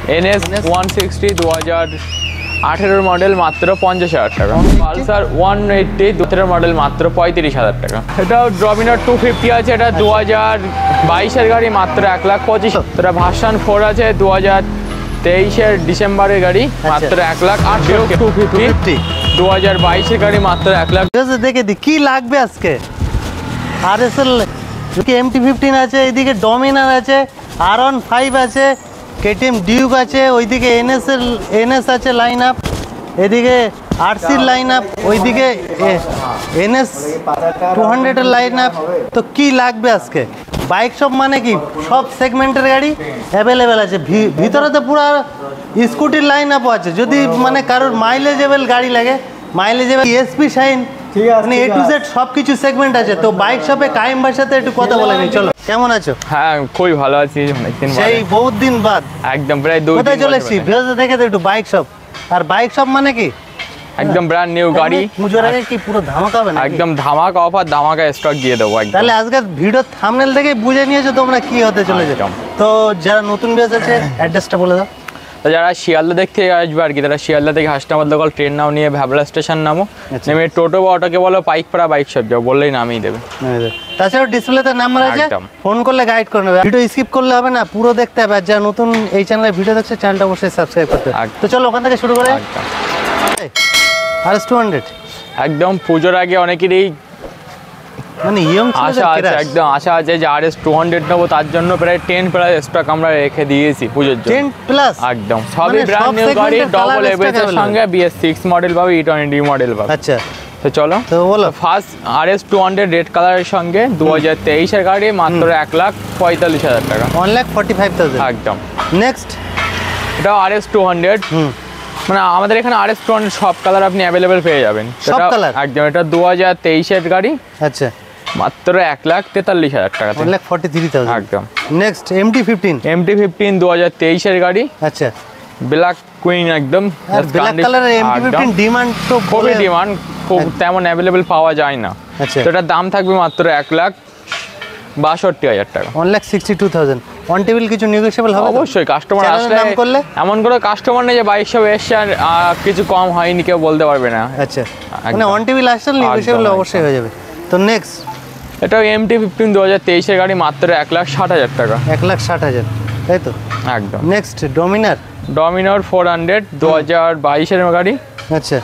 NS 160 2018 model মাত্র 50,000 টাকা। Pulsar 180 2018 model মাত্র 35,000 টাকা। এটাও ডমিনার 250 আছে, এটা 2022 গাড়ি মাত্র 1,25,000। এটা ভার্সন 4 আছে 2023 ডিসেম্বরের গাড়ি মাত্র 1,08,000। 250 2022 গাড়ি মাত্র 1,00,000। দেখে দি কি লাগবে আজকে। RSL MT-15 আছে, এইদিকে ডমিনার আছে, R15 আছে, KTM ডিউক আছে, ওইদিকে NS আছে লাইন আপ, এদিকে RC লাইন আপ, ওইদিকে NS 200 এর লাইন আপ। তো কি লাগবে আজকে? বাইক শপ মানে কি সব সেগমেন্টের গাড়ি অ্যাভেলেবেল আছে। ভিতরে তো পুরো স্কুটির লাইন আপও আছে। যদি মানে কারোর মাইলেজেবল গাড়ি লাগে, মাইলেজেবল ESP শাইন, মানে A to Z সব কিছু সেগমেন্ট আছে। তো বাইক শপে কাইম ভাইয়ের সাথে একটু কথা বলে নি। চলো, কেমন আছো? হ্যাঁ, খুবই ভালো আছি। অনেকদিন সেই বহুত দিন বাদ একদম প্রায় 2 কোথায় চলে এসেছি? ভিডিওতে দেখে তো একটু বাইক শপ। আর বাইক শপ মানে কি একদম ব্র্যান্ড নিউ গাড়ি। পুজোর আগে কি পুরো ধামাকা হবে না? একদম ধামাকা অফার, ধামাকা স্টক দিয়ে দেবো একদম। তাহলে আজকে ভিডিও থাম্বনেল দেখে বুঝে নিয়েছো তোমরা কি হতে চলেছে। তো যারা নতুন ভিউয়ার্স আছে অ্যাড্রেসটা বলে দাও। যারা শিয়ালদা দেখতে আসবে আর কি, তারা শিয়ালদা থেকে হাসনাবাদ লোকাল ট্রেন নাও, নিয়ে ভ্যাবলা স্টেশন নামো, নেমে টোটো বা অটোকে বলো পাইকপাড়া বাইক শপ যাও, বললেই নামিয়ে দেবে। তাছাড়াও ডিসপ্লেতে নাম্বার আছে, ফোন করলে গাইড করে নেবে। ভিডিও স্কিপ করলে হবে না, পুরো দেখতে হবে। আর যারা নতুন এই চ্যানেলে ভিডিও দেখছে, চ্যানেলটা অবশ্যই সাবস্ক্রাইব করতে হবে। তো চলো ওখান থেকে শুরু করে। RS 200 একদম পুজোর আগে অনেকেরই মানে আশা আছে, একদম আশা আছে যে RS 200 নেবো, তার জন্য প্রায় 10+ স্টক আমরা রেখে দিয়েছি পুজোর জন্য। 10+? একদম সবই ব্র্যান্ড নিউ গাড়ি, ডবল এবিএস এর সঙ্গে BS6 মডেল পাবে, E20 মডেল পাবে। আচ্ছা, তো চলো তো বলো। ফার্স্ট RS 200 রেড কালারের সঙ্গে 2023 এর গাড়ি মাত্র 1,45,000 টাকা, 1,45,000 একদম। নেক্সট এটা RS 200, মানে আমাদের এখানে RS 200 সব কালার আপনি অ্যাভেলেবেল পেয়ে যাবেন। সব কালার একদম। এটা 2023 এর গাড়ি, আচ্ছা, মাত্র 1,43,000 টাকা, 1,43,000 একদম। নেক্সট MT-15 2023 এর গাড়ি, আচ্ছা, ব্ল্যাক কুইন একদম। ব্ল্যাক কালারের MT-15 ডিমান্ড তো খুবই ডিমান্ড, খুব তেমন অ্যাভেলেবেল পাওয়া যায় না। আচ্ছা, তো এটার দাম থাকবে মাত্র 1,62,000 টাকা, 1,62,000। অন টেবিল কিছু নেগোশিয়েবল হবে? অবশ্যই। কাস্টমার আসলে এমন করে কাস্টমার নেই যে বাইক সব এসছে আর কিছু কম হয়নি কেউ বলতে পারবে না। আচ্ছা, মানে অন টেবিল আসলে নেগোশিয়েবল অবশ্যই হয়ে যাবে। তো নেক্সট এটা MT-15 2023 এর গাড়ি, মাত্র 1,60,000 টাকা, 1,60,000, তাই তো, একদম। নেক্সট ডমিনার 400 2022 এর গাড়ি, আচ্ছা,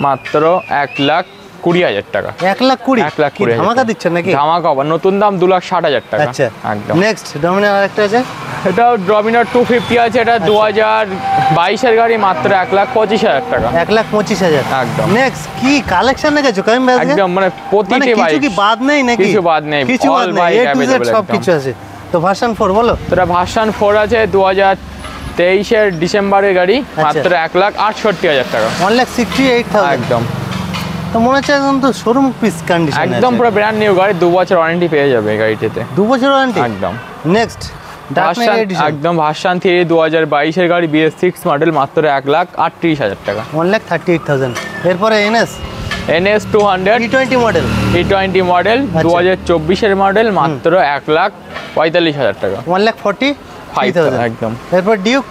মাত্র 1,20,000 টাকা, 1,20,000 ধামাকা দিচ্ছেন নাকি? ধামাকা অফার, নতুন দাম 2,60,000 টাকা, আচ্ছা, একদম। নেক্সট ডমিনার আরেকটা আছে, এটাও ডমিনার 250 আছে, এটা 2022 এর গাড়ি, মাত্র 1,25,000 টাকা, 1,25,000, একদম। নেক্সট কি কালেকশন রেখেছো কাইম ভাই? একদম, মানে প্রতিটি বাইক, কিছু কি বাদ নেই নাকি? কিছু বাদ নেই, কিছু বাদ নেই, A to Z সব কিছু আছে। তো ভার্সন 4 বলো। এটা ভার্সন 4 আছে 2023 এর ডিসেম্বরের গাড়ি, মাত্র 1,68,000 টাকা, 1,68,000, একদম। তো মনে হচ্ছে একদম তো শোরুম পিস কন্ডিশন, একদম পুরো ব্র্যান্ড নিউ গাড়ি, 2 বছর ওয়ারেন্টি পেয়ে যাবে গাড়িটিতে, 2 বছর ওয়ারেন্টি, একদম। নেক্সট ভার্সন একদম ভার্সন 3 2022 এর গাড়ি, BS6 মডেল, মাত্র 1,38,000 টাকা, 1,38,000। এরপরে NS 200 E20 model, E20 model 2024 এর মডেল, মাত্র 1,45,000 টাকা, 1,45,000, একদম। এরপর ডিউক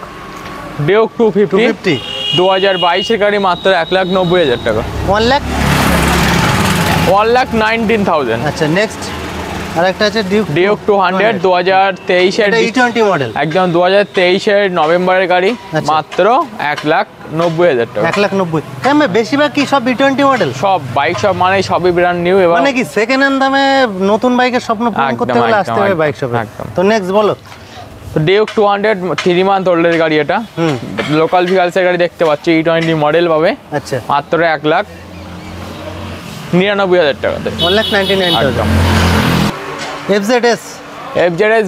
250 2022 এর গাড়ি, মাত্র 1,90,000 টাকা, 1,19,000। আচ্ছা, নেক্সট আরেকটা আছে ডিউক 200 2023 এর E20 মডেল, একদম 2023 এর নভেম্বরের গাড়ি, মাত্র 1,90,000 টাকা, 1,90,000। কেন বেশিরভাগ কি সব E20 মডেল? সব বাইক সব মানে সবই ব্র্যান্ড নিউ, এবং মানে কি সেকেন্ড হ্যান্ড দামে নতুন বাইকের স্বপ্ন পূরণ করতে হলে আসতে হবে বাইক শপে। তো নেক্সট বলো। তো ডিউক 200 3 মান্থ ওল্ডের গাড়ি, এটা লোকাল ভিকালসের গাড়ি দেখতে পাচ্ছি, E20 মডেল পাবে, আচ্ছা, মাত্র 1,99,000 টাকাতে, 1,99,000। FZS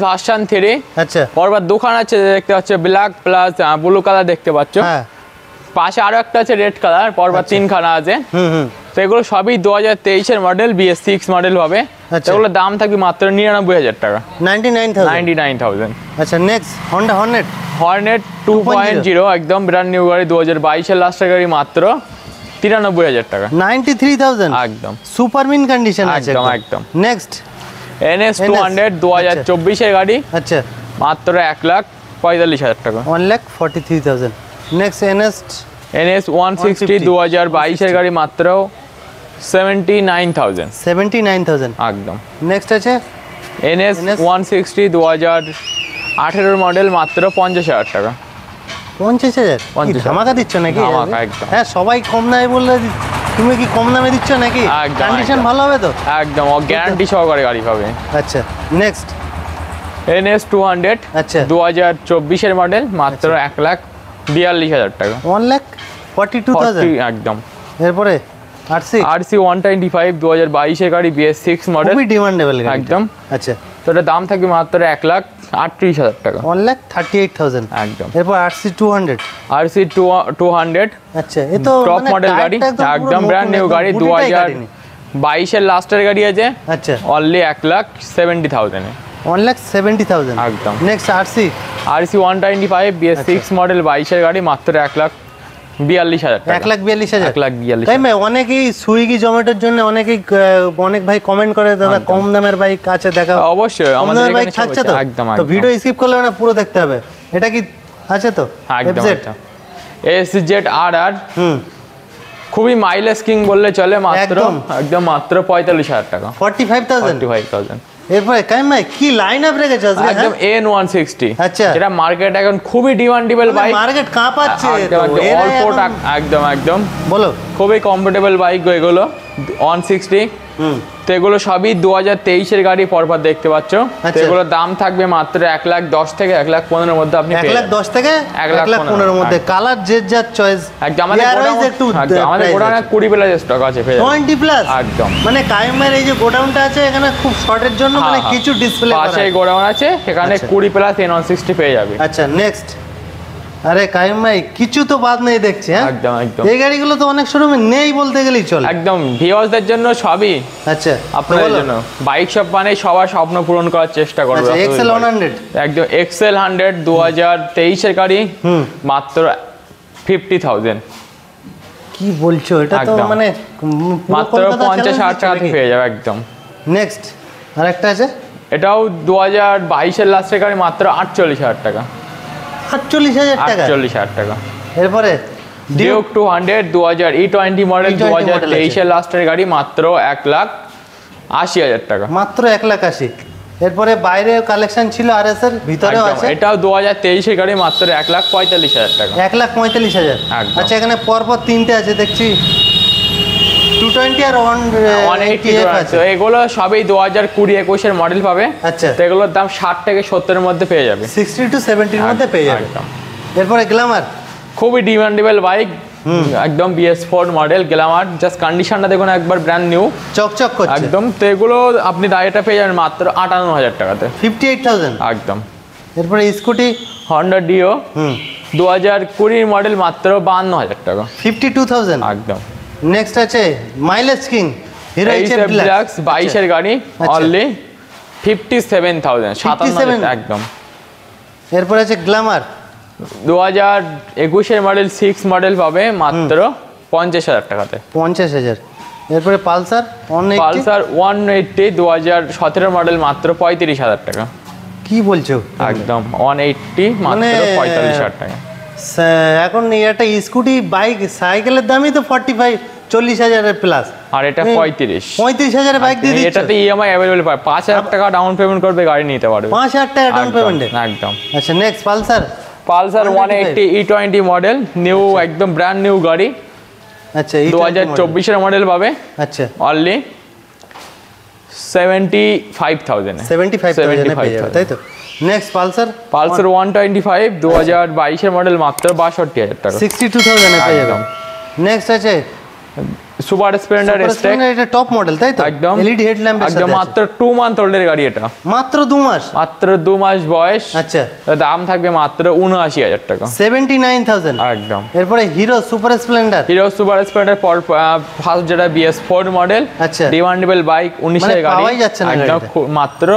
ভার্সন 3, আচ্ছা, পরবার দোকান আছে দেখতে পাচ্ছ, ব্ল্যাক প্লাস ব্লু কালার দেখতে পাচ্ছ, পাশে আরো একটা আছে রেড কালার, পরবার 3 খানা আছে। তো এগুলো সবই 2023 এর মডেল, BS6 মডেল হবে। এগুলোর দাম থাকবে মাত্র 99,000 টাকা, 99,000। আচ্ছা, নেক্সট হন্ডা হর্নেট 2.0 একদম ব্র্যান্ড নিউ গাড়ি, 2022 এর লাস্টের গাড়ি, মাত্র 93,000 টাকা, 93,000, একদম। সুপার মিন কন্ডিশন আছে, একদম একদম। নেক্সট NS 200 2024 এর গাড়ি, আচ্ছা, মাত্র 43,000 টাকা। 1,43,000। নেক্সট NS 160 2022 এর গাড়ি মাত্র 79,000। 79,000 একদম। নেক্সট আছে NS 160 2018 মডেল মাত্র 50,000 টাকা। 50,000 50,000 ধামাকা দিচ্ছ নাকি? ধামাকা একদম। হ্যাঁ, সবাই কম দামে বললে তুমি কি কম দামে দিচ্ছ নাকি? একদম, কন্ডিশন একদম। ভালো হবে তো? একদম, ও গ্যারান্টি সহকারে গাড়ি পাবে। আচ্ছা নেক্সট NS 200 আচ্ছা 2024 এর মডেল মাত্র 1,42,000 টাকা। 1,42,000 একদম। এরপরে আরসি RC 125 2022 এর গাড়ি BS6 মডেল খুবই ডিমান্ডেবল গাড়ি একদম। আচ্ছা তো এটার দাম থাকবে মাত্র 1,38,000 টাকা। 1,38,000 একদম। এরপর আরসি 200 RC 200 আচ্ছা এ তো টপ মানে মডেল গাড়ি, টায়ারটা একদম পুরো ব্র্যান্ড নতুন, নিউ একদম গাড়ি, বুটিটাই কাটেনি। 2022 এর লাস্টের গাড়ি আছে আচ্ছা অনলি 1,70,000 এ 1,70,000 একদম। Next RC RC 125 BS6 model 22 এর গাড়ি মাত্র 1,42,000 টাকা। 1,42,000 1,42,000 তাই না? অনেকেই সুইগি জোম্যাটোর জন্য অনেক ভাই কমেন্ট করে দাদা কম দামের বাইক আছে দেখা। অবশ্যই কম আমাদের দামের বাইক এখানে থাকছে তো? একদম তো ভিডিও স্কিপ করলে না, পুরো দেখতে হবে। এটা কি আছে তো? একদম FZ? SZ RR হুম খুবই মাইলেজ কিং বললে চলে, মাত্র একদম। একদম মাত্র 45,000 টাকা। 45,000 45,000 এরপরে কাইম ভাই কি লাইন আপ রেখেছো আজকে? একদম N160 আচ্ছা। যেটা মার্কেট এখন খুবই ডিমান্ডেবল বাইক। মার্কেট কাঁপাচ্ছে তো, একদম এরাই অল্প এখন- টাকা, একদম বলো। খুবই কমফোর্টেবল বাইক এগুলো 160। হুম তো এগুলো সবই 2023 এর গাড়ি পরপর দেখতে পাচ্ছ। তো আচ্ছা। এগুলোর দাম থাকবে মাত্র 1,10,000 থেকে 1,15,000 এর মধ্যে আপনি পেয়ে যাবেন। 1,10,000 থেকে 1,15,000 1,15,000 মধ্যে কালার যে যার চয়েস। একদম আমাদের গোডাউনে 20 প্লাস স্টক আছে, পেয়ে যাবেন। 20 প্লাস একদম। মানে কাইমের এই যে গোডাউনটা আছে এখানে খুব শর্টের জন্য মানে কিছু ডিসপ্লে করা পাশে আছে। গোডাউন আছে, সেখানে আচ্ছা। 20 প্লাস N160 পেয়ে যাবে। আচ্ছা নেক্সট। আরে কাইম ভাই কিছু তো বাদ নেই দেখছি। হ্যাঁ একদম একদম এই গাড়িগুলো তো অনেক শোরুমে নেই বলতে গেলেই চলে। একদম ভিউয়ার্সদের জন্য সবই, আচ্ছা আপনাদের বলো। জন্য বাইক শপ মানে সবার স্বপ্ন পূরণ করার চেষ্টা করবে। আচ্ছা এক্সেল 100 একদম এক্সেল 100 2023 এর গাড়ি মাত্র 50,000। কি বলছো? এটা তো একদম। মানে মাত্র 50,000 টাকা পেয়ে যাবে একদম। নেক্সট আরেকটা আছে এটাও 2022 এর লাস্টের গাড়ি মাত্র 48,000 টাকা। 48,000 টাকা 48,000 টাকা। এরপরে Duke 200 2000 E20 model E20 model 2023 এর লাস্টের গাড়ি মাত্র 1,80,000 টাকা। মাত্র 1,80,000। এরপরে বাইরে কালেকশন ছিল আরএস এর ভিতরেও একদম, আছে। এটাও 2023 এর গাড়ি মাত্র 1,45,000 টাকা। 1,45,000। একদম। আচ্ছা এখানে পরপর তিনটে আছে দেখছি, 220 আর 180 আছে। তো এগুলো সবই 2020-21 এর মডেল পাবে। আচ্ছা তো এগুলোর দাম 60 থেকে 70 এর মধ্যে পেয়ে যাবে। 60 টু 70 এর মধ্যে পেয়ে যাবে। একদম। এরপরে গ্ল্যামার খুবই ডিমান্ডেবল বাইক, একদম BS4 মডেল গ্ল্যামার, জাস্ট কন্ডিশনটা দেখুন একবার ব্র্যান্ড নিউ চকচক করছে। একদম। তো এগুলো আপনি দাঁড়িয়েটা পেয়ে যাবেন মাত্র 58,000 টাকাতে। 58,000। একদম। এরপরে স্কুটি হন্ডা ডিও 2020 মডেল মাত্র 52,000 টাকা। 52,000। একদম। নেক্সট আছে mileage king hero HF deluxe 22 এর গাড়ি অনলি 57,000 57,000 একদম। এরপরে আছে গ্ল্যামার 2021 এর মডেল 6 মডেল পাবে মাত্র 50,000 টাকাতে। 50,000। এরপরে পালসার পালসার 180 2017 মডেল মাত্র 35,000 টাকা। কি বলছো? একদম 180 মাত্র 45,000 টাকা। এখন একটা স্কুটি বাইক সাইকেলের দামই তো 45-40,000 এর প্লাস, আর এটা 35,000 বাইক দিয়ে দিচ্ছ। এটাতে EMI अवेलेबल পায়, 5,000 টাকা ডাউন পেমেন্ট করবে গাড়ি নিতে পারবে। 5,000 টাকা ডাউন পেমেন্টে একদম। আচ্ছা next Pulsar Pulsar 180 E20 model new, একদম ব্র্যান্ড নিউ গাড়ি। আচ্ছা 2024 এর মডেল পাবে আচ্ছা অনলি 75,000 75,000 পেয়ে যাবে তাই তো। নেক্সট পালসার পালসার 125 2022 এর মডেল মাত্র 62,000 টাকা। 62,000 এ পেয়ে যাবে। একদম। নেক্সট আছে সুপার স্প্লেন্ডার স্টেক, এটা টপ মডেল তাই তো? একদম এলইডি হেডল্যাম্পের সাথে একদম মাত্র 2 মান্থ ওল্ডের গাড়ি এটা। মাত্র 2 মাস? মাত্র 2 মাস বয়স। আচ্ছা দাম থাকবে মাত্র 79,000 টাকা। 79,000। একদম। এরপরে hero super Splendor hero super Splendor first যেটা BS4 মডেল, আচ্ছা ডিমান্ডেবল বাইক 19 এর গাড়ি, পাওয়াই যাচ্ছে না একদম গাড়িটা। মাত্র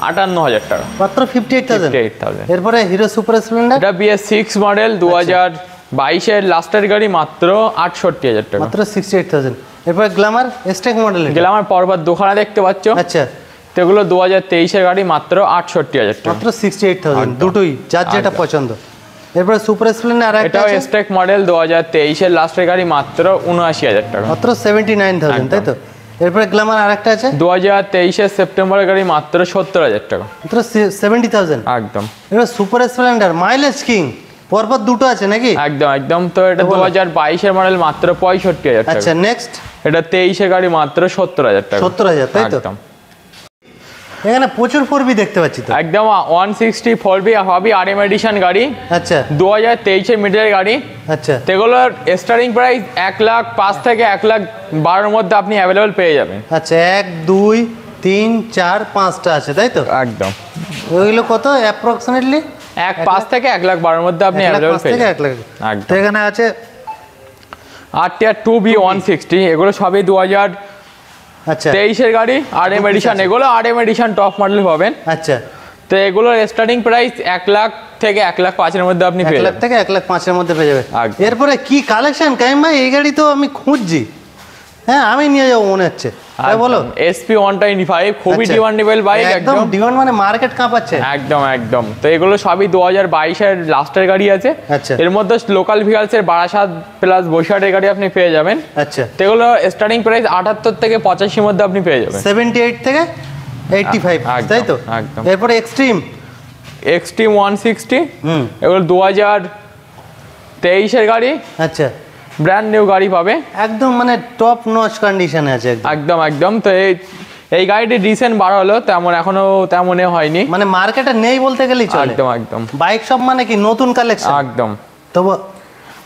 58,000 টাকা। মাত্র 58,000। 58,000 এরপরে হিরো সুপার স্প্লেন্ডার এটা BS6 মডেল 2022 এর লাস্টের গাড়ি মাত্র 68,000 টাকা। মাত্র 68,000। এরপরে গ্ল্যামার স্টেক মডেল গ্ল্যামার পরপর দোকানে দেখতে পাচ্ছ। আচ্ছা তো এগুলো 2023-এর গাড়ি মাত্র 68,000 টাকা। মাত্র 68,000 দুটোই, যার যেটা পছন্দ। এরপরে সুপার স্প্লেন্ডার আর একটা এটাও আছে, স্টেক মডেল 2023-এর লাস্টের গাড়ি মাত্র 79,000 টাকা। মাত্র 79,000, তাই তো? এরপরে গ্ল্যামার আর একটা আছে 2023-এর সেপ্টেম্বরের গাড়ি মাত্র 70,000 টাকা। মাত্র 70,000। একদম এবার সুপার স্প্লেন্ডার মাইলেজ কিং পরপর দুটো আছে নাকি? একদম একদম। তো এটা 2022-এর মডেল মাত্র 65,000 টাকা। আচ্ছা নেক্সট, এটা 23-এর গাড়ি মাত্র 70,000 টাকা। 70,000, তাই তো? একদম এখানে প্রচুর 4B দেখতে পাচ্ছি তো। একদম 164B হবি আরএম এডিশন গাড়ি, আচ্ছা 2023-এর মিডলের গাড়ি। আচ্ছা সেগুলোর স্টার্টিং প্রাইস 1,05,000 থেকে 1,12,000-এর মধ্যে আপনি অ্যাভেলেবল পেয়ে যাবেন। আচ্ছা 1 2 3 4 5টা আছে, তাই তো? একদম ওইগুলো কত অ্যাপ্রক্সিমেটলি? 1,05,000 থেকে 1,12,000-এর মধ্যে আপনি 1 লাখ অ্যাভেলেবল 5 পেয়ে থেকে যাবেন। 1 লাখ। একদম। তো এখানে আছে RTR 2B 160, এগুলো সবই 2023-এর আচ্ছা গাড়ি আরএম দু piece এডিশন। আছে। এগুলো আরএম এডিশন টপ মডেল পাবেন। আচ্ছা তো এগুলোর স্টার্টিং প্রাইস 1,00,000 থেকে 1,05,000-এর মধ্যে আপনি 1 পেয়ে লাখ যাবেন। থেকে 1 লাখ 5 এর মধ্যে পেয়ে যাবে। একদম। এরপরে কি কালেকশন কাইম ভাই, এই গাড়ি তো আমি খুঁজছি। হ্যাঁ আমি নিয়ে যাবো মনে হচ্ছে, তাই বলো। SP 125 খুবই আচ্ছা। Demandable bike. একদম একদম ডিমান্ড, মানে মার্কেট কাঁপাচ্ছে। একদম একদম। তো এগুলো সবই 2022-এর লাস্টের গাড়ি আছে। আচ্ছা। এর মধ্যে লোকাল ভেহিকলসের 62 প্লাস 62-এর গাড়ি আপনি পেয়ে যাবেন। আচ্ছা তো এগুলো স্টার্টিং প্রাইস 78 থেকে 85-এর মধ্যে আপনি পেয়ে যাবেন। 78 থেকে 85, একদম, তাই তো? একদম। এরপরে এক্সট্রিম, XT 160 হুম এগুলো 2023-এর গাড়ি, আচ্ছা ব্র্যান্ড নিউ গাড়ি পাবে। একদম মানে টপ নচ কন্ডিশনে আছে একদম। একদম একদম। তো এই গাড়িটি রিসেন্ট বার হলো, তেমন এখনো তেমনই হয়নি। মানে মার্কেটে নেই বলতে গেলেই চলে। একদম একদম বাইক সব মানে কি নতুন কালেকশন একদম। তবু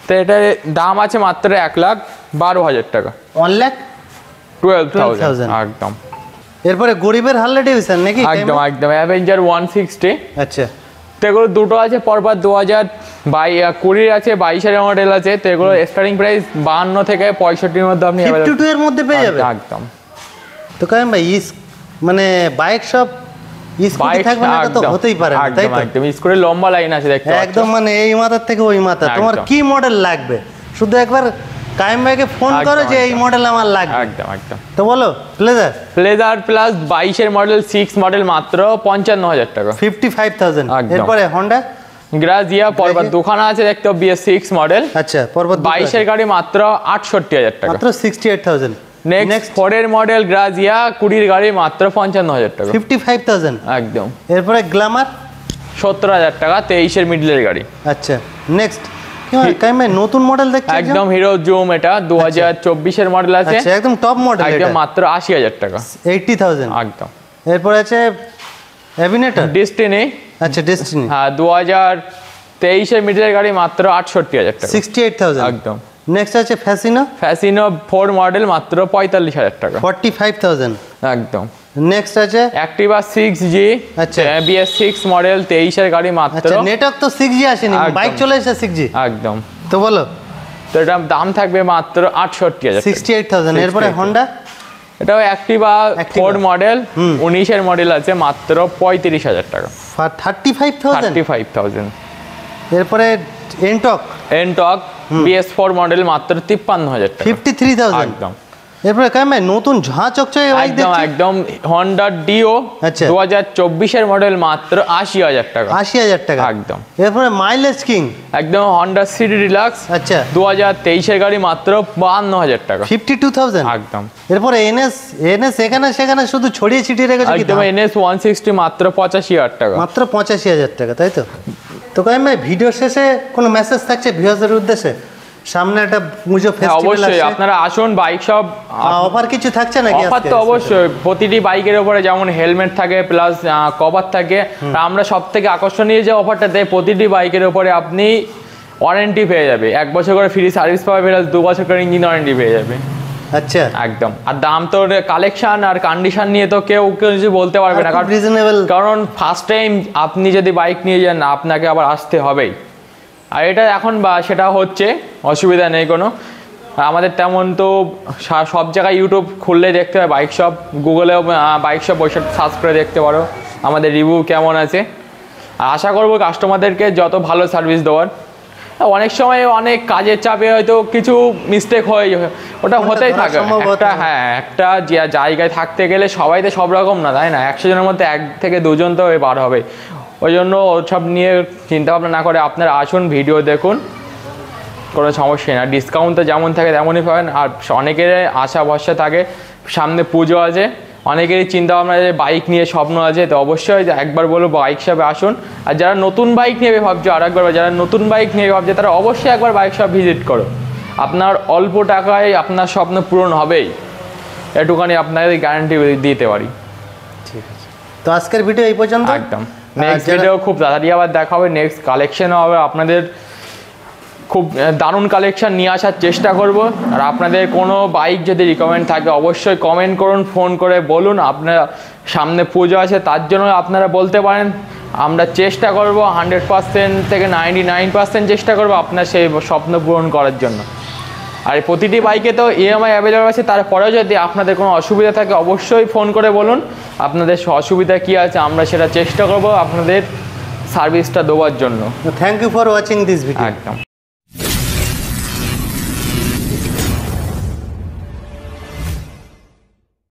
তো এটার দাম আছে মাত্র 1,12,000 টাকা। 1 লাখ 12,000 একদম এরপরে গরিবের হার্লে ডেভিডসন নাকি? একদম একদম। অ্যাভেঞ্জার 160 আচ্ছা তো এগুলো দুটো আছে পরপর 2020 আছে, 22-এর মডেল আছে। তো এগুলো স্টার্টিং প্রাইস 52 থেকে 65-এর মধ্যে আপনি 52 এর মধ্যে পেয়ে যাবে। একদম। তো কাইম ভাই মানে বাইক সব স্কুটি থাকবে না, এটা তো হতেই পারে না, তাই একদম তো? একদম। স্কুলের লম্বা লাইন আছে দেখতে পাচ্ছেন। একদম মানে এই মাথার থেকে ওই মাথা। তোমার একদম। কি মডেল লাগবে শুধু একবার কাইম ভাইকে ফোন একদম, করো যে এই একদম। মডেল আমার লাগবে। একদম একদম। তো বলো প্লেজার প্লেজার প্লাস 22-এর মডেল 6 মডেল মাত্র 55,000 টাকা। 55,000। একদম। এরপরে হন্ডা, গ্রাজিয়া পরপর দুখানা আছে দেখতে, BS6 মডেল। আচ্ছা পর্বত 22-এর গাড়ি মাত্র 68,000 টাকা। মাত্র 68,000। নেক্সট 4-এর মডেল গ্রাজিয়া 20-এর গাড়ি মাত্র 55,000 টাকা। 55,000। একদম। এরপরে গ্ল্যামার 70,000 টাকা 23-এর মিডলের গাড়ি। আচ্ছা নেক্সট কাইম ভাই নতুন মডেল দেখছি একদম হিরো জুম, এটা 2024-এর মডেল আছে। আচ্ছা একদম টপ মডেল, একদম এটা মাত্র 80,000 টাকা। 80,000। একদম। এরপর আছে অ্যাভিনেটর, ডেস্টিনি, আচ্ছা ডেস্টিনি হ্যাঁ 2023-এর মিডলের গাড়ি মাত্র 68,000 টাকা। 68,000। একদম। নেক্সট আছে ফ্যাসিনো, ফ্যাসিনো 4 মডেল মাত্র 45,000 টাকা। 45,000। একদম। নেক্সট আছে অ্যাক্টিভা 6G, আচ্ছা। BS6 মডেল 23-এর গাড়ি মাত্র। আচ্ছা নেটওয়ার্ক তো 6G আসেনি, একদম। বাইক চলে এসেছে 6G। একদম। তো বলো তো এটার দাম থাকবে মাত্র 68,000 টাকা। 68,000। এরপরে 68,000 হন্ডা, এটাও অ্যাক্টিভা Activa। 4 মডেল 19-এর মডেল আছে মাত্র 35,000 টাকা। 35,000। 35,000। এরপরে এনটক এনটক BS4 মডেল মাত্র 53,000 টাকা। 53,000। একদম এরপরে কাইম ভাই নতুন ঝাঁ চকচকে বাইক একদম দেখছি। একদম। হন্ডা ডিও আচ্ছা। 2024-এর মডেল মাত্র 80,000 টাকা। 80,000 টাকা। একদম। এরপরে মাইলেজ কিং, একদম হন্ডা সিটি ডিলাক্স আচ্ছা 2023-এর গাড়ি মাত্র 52,000 টাকা। 52,000। একদম এরপরে এনএস এখানে সেখানে শুধু ছড়িয়ে ছিটিয়ে রেখেছে কি একদম। দাম? NS 160 মাত্র 85,000 টাকা। মাত্র 85,000 টাকা, তাই তো? তো কাইম ভাই ভিডিও শেষে কোনো মেসেজ থাকছে ভিউয়ারদের উদ্দেশ্যে? সামনে একটা পুজো হ্যাঁ ফেস্টিভ্যাল অবশ্যই, আছে, আপনারা আসুন বাইক সব। অফার কিছু থাকছে নাকি অফার আজকে? তো অবশ্যই প্রতিটি বাইকের উপরে যেমন হেলমেট থাকে প্লাস কভার থাকে। তা আমরা সব থেকে আকর্ষণীয় যে অফারটা দেয়, প্রতিটি বাইকের উপরে আপনি ওয়ারেন্টি পেয়ে যাবে, 1 বছর করে ফ্রি সার্ভিস পাবে, প্লাস 2 বছর করে ইঞ্জিন ওয়ারেন্টি পেয়ে যাবে। আচ্ছা একদম। আর দাম তো কালেকশন আর কন্ডিশন নিয়ে তো কেউ কিছু বলতে পারবে না, রিজনেবল। কারণ ফার্স্ট টাইম আপনি যদি বাইক নিয়ে যান আপনাকে আবার আসতে হবেই। আর এটা এখন সেটা হচ্ছে, অসুবিধা নেই কোনো। আর আমাদের তেমন তো সব জায়গায় ইউটিউব খুললে দেখতে হয় বাইক শপ, গুগলেও বাইক শপ বসে সার্চ করে দেখতে পারো আমাদের রিভিউ কেমন আছে। আর আশা করবো কাস্টমারদেরকে যত ভালো সার্ভিস দেওয়ার। অনেক সময় অনেক কাজের চাপে হয়তো কিছু মিস্টেক হয়, ওটা হতেই থাকে। একটা একটা জায়গায় থাকতে গেলে সবাই তো সব রকম না, তাই না? 100 জনের মধ্যে 1 থেকে 2 জন তো বার হবে। ওই জন্য ওসব নিয়ে চিন্তা ভাবনা না করে আপনারা আসুন, ভিডিও দেখুন, কোনো সমস্যা না। ডিসকাউন্ট তো যেমন থাকে তেমনই পাবেন। আর অনেকের আশা ভরসা থাকে, সামনে পুজো আছে, অনেকেরই চিন্তা ভাবনা যে বাইক নিয়ে স্বপ্ন আছে, তো অবশ্যই একবার বলবো বাইক শপে আসুন। আর যারা নতুন বাইক নেবে ভাবছো, আর একবার যারা নতুন বাইক নেবে ভাবছে, তারা অবশ্যই একবার বাইক শপ ভিজিট করো। আপনার অল্প টাকায় আপনার স্বপ্ন পূরণ হবেই, এটুখানি আপনাদের গ্যারান্টি দিতে পারি। ঠিক আছে, তো আজকের ভিডিও এই পর্যন্ত। একদম, নেক্সট ভিডিও খুব তাড়াতাড়ি আবার দেখা হবে, নেক্সট কালেকশন হবে। আপনাদের খুব দারুণ কালেকশন নিয়ে আসার চেষ্টা করব। আর আপনাদের কোনো বাইক যদি রিকমেন্ড থাকে অবশ্যই কমেন্ট করুন, ফোন করে বলুন। আপনারা সামনে পুজো আছে তার জন্য আপনারা বলতে পারেন, আমরা চেষ্টা করব 100% থেকে 99% চেষ্টা করব আপনার সেই স্বপ্ন পূরণ করার জন্য। আর প্রতিটি বাইকে তো EMI অ্যাভেলেবল আছে, তারপরেও যদি আপনাদের কোনো অসুবিধা থাকে অবশ্যই ফোন করে বলুন আপনাদের অসুবিধা কী আছে, আমরা সেটা চেষ্টা করব আপনাদের সার্ভিসটা দেওয়ার জন্য। Thank you for watching this video. একদম।